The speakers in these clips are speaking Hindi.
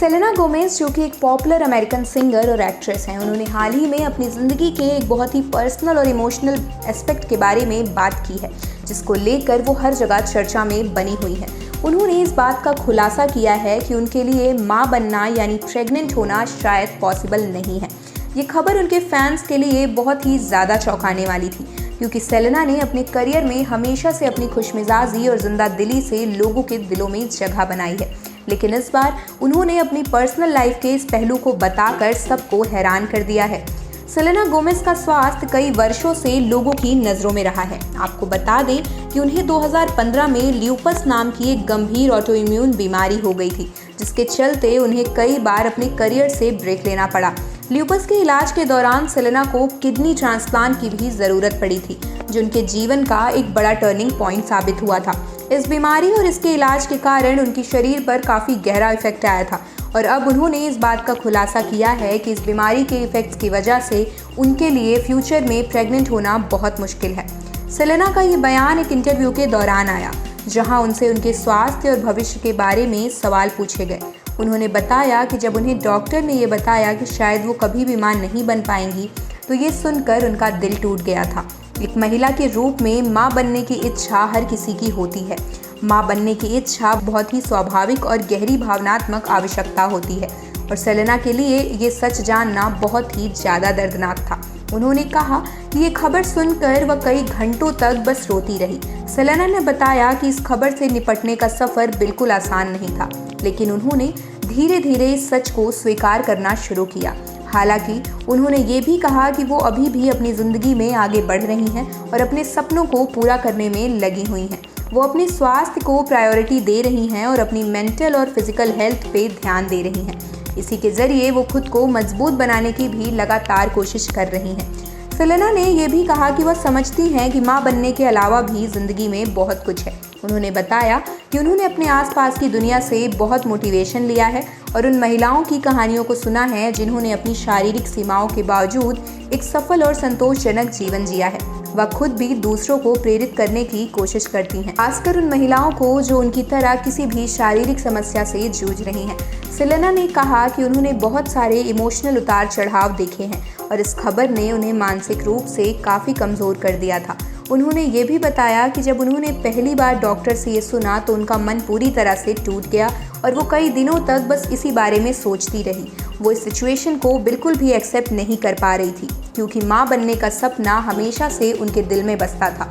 सेलेना गोमेज, जो कि एक पॉपुलर अमेरिकन सिंगर और एक्ट्रेस हैं, उन्होंने हाल ही में अपनी ज़िंदगी के एक बहुत ही पर्सनल और इमोशनल एस्पेक्ट के बारे में बात की है, जिसको लेकर वो हर जगह चर्चा में बनी हुई हैं। उन्होंने इस बात का खुलासा किया है कि उनके लिए माँ बनना यानी प्रेग्नेंट होना शायद पॉसिबल नहीं है। ये खबर उनके फैंस के लिए बहुत ही ज़्यादा चौंकाने वाली थी, क्योंकि सेलेना ने अपने करियर में हमेशा से अपनी खुशमिजाजी और जिंदा दिली से लोगों के दिलों में जगह बनाई है। लेकिन इस बार उन्होंने अपनी पर्सनल लाइफ के इस पहलू को बताकर सबको हैरान कर दिया है। सेलेना गोमेज का स्वास्थ्य कई वर्षों से लोगों की नज़रों में रहा है। आपको बता दें कि उन्हें 2015 में ल्यूपस नाम की एक गंभीर ऑटोइम्यून बीमारी हो गई थी, जिसके चलते उन्हें कई बार अपने करियर से ब्रेक लेना पड़ा। ल्यूपस के इलाज के दौरान सेलेना को किडनी ट्रांसप्लांट की भी ज़रूरत पड़ी थी, जो उनके जीवन का एक बड़ा टर्निंग पॉइंट साबित हुआ था। इस बीमारी और इसके इलाज के कारण उनके शरीर पर काफ़ी गहरा इफेक्ट आया था, और अब उन्होंने इस बात का खुलासा किया है कि इस बीमारी के इफेक्ट्स की वजह से उनके लिए फ्यूचर में प्रेग्नेंट होना बहुत मुश्किल है। सेलेना का ये बयान एक इंटरव्यू के दौरान आया, जहां उनसे उनके स्वास्थ्य और भविष्य के बारे में सवाल पूछे गए। उन्होंने बताया कि जब उन्हें डॉक्टर ने ये बताया कि शायद वो कभी भी मां नहीं बन पाएंगी, तो ये सुनकर उनका दिल टूट गया था। एक महिला के रूप में मां बनने की इच्छा हर किसी की होती है। मां बनने की इच्छा बहुत ही स्वाभाविक और गहरी भावनात्मक आवश्यकता होती है, और सेलेना के लिए ये सच जानना बहुत ही ज़्यादा दर्दनाक था। उन्होंने कहा कि ये खबर सुनकर वह कई घंटों तक बस रोती रही। सेलेना ने बताया कि इस खबर से निपटने का सफ़र बिल्कुल आसान नहीं था, लेकिन उन्होंने धीरे धीरे इस सच को स्वीकार करना शुरू किया। हालांकि उन्होंने ये भी कहा कि वो अभी भी अपनी ज़िंदगी में आगे बढ़ रही हैं और अपने सपनों को पूरा करने में लगी हुई हैं। वो अपने स्वास्थ्य को प्रायोरिटी दे रही हैं और अपनी मेंटल और फिजिकल हेल्थ पे ध्यान दे रही हैं। इसी के ज़रिए वो खुद को मजबूत बनाने की भी लगातार कोशिश कर रही हैं। सेलेना ने यह भी कहा कि वह समझती हैं कि मां बनने के अलावा भी ज़िंदगी में बहुत कुछ है। उन्होंने बताया कि उन्होंने अपने आसपास की दुनिया से बहुत मोटिवेशन लिया है और उन महिलाओं की कहानियों को सुना है जिन्होंने अपनी शारीरिक सीमाओं के बावजूद एक सफल और संतोषजनक जीवन जिया है। वह खुद भी दूसरों को प्रेरित करने की कोशिश करती हैं, खासकर उन महिलाओं को जो उनकी तरह किसी भी शारीरिक समस्या से जूझ रही हैं। सेलेना ने कहा कि उन्होंने बहुत सारे इमोशनल उतार चढ़ाव देखे हैं और इस खबर ने उन्हें मानसिक रूप से काफ़ी कमज़ोर कर दिया था। उन्होंने ये भी बताया कि जब उन्होंने पहली बार डॉक्टर से ये सुना तो उनका मन पूरी तरह से टूट गया और वो कई दिनों तक बस इसी बारे में सोचती रही। वो इस सिचुएशन को बिल्कुल भी एक्सेप्ट नहीं कर पा रही थी, क्योंकि मां बनने का सपना हमेशा से उनके दिल में बसता था।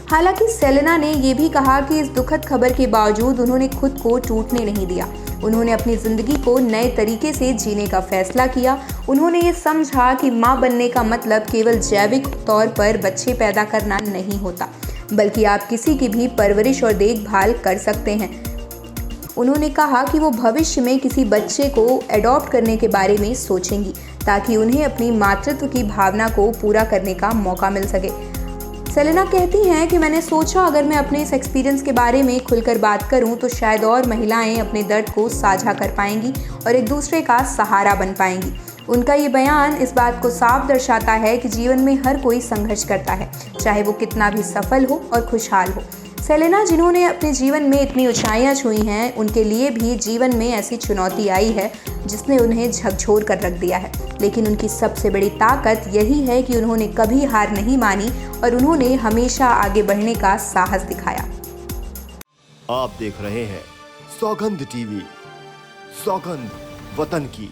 हालांकि सेलेना ने यह भी कहा कि इस दुखद खबर के बावजूद उन्होंने खुद को टूटने नहीं दिया। उन्होंने अपनी ज़िंदगी को नए तरीके से जीने का फैसला किया। उन्होंने ये समझा कि मां बनने का मतलब केवल जैविक तौर पर बच्चे पैदा करना नहीं होता, बल्कि आप किसी की भी परवरिश और देखभाल कर सकते हैं। उन्होंने कहा कि वो भविष्य में किसी बच्चे को एडॉप्ट करने के बारे में सोचेंगी, ताकि उन्हें अपनी मातृत्व की भावना को पूरा करने का मौका मिल सके। सेलेना कहती हैं कि मैंने सोचा अगर मैं अपने इस एक्सपीरियंस के बारे में खुलकर बात करूं तो शायद और महिलाएं अपने दर्द को साझा कर पाएंगी और एक दूसरे का सहारा बन पाएंगी। उनका ये बयान इस बात को साफ दर्शाता है कि जीवन में हर कोई संघर्ष करता है, चाहे वो कितना भी सफल हो और खुशहाल हो। सेलेना, जिन्होंने अपने जीवन में इतनी ऊंचाइयां छुई हैं, उनके लिए भी जीवन में ऐसी चुनौती आई है जिसने उन्हें झकझोर कर रख दिया है, लेकिन उनकी सबसे बड़ी ताकत यही है कि उन्होंने कभी हार नहीं मानी और उन्होंने हमेशा आगे बढ़ने का साहस दिखाया। आप देख रहे हैं सौगंध टीवी, सौगंध वतन की।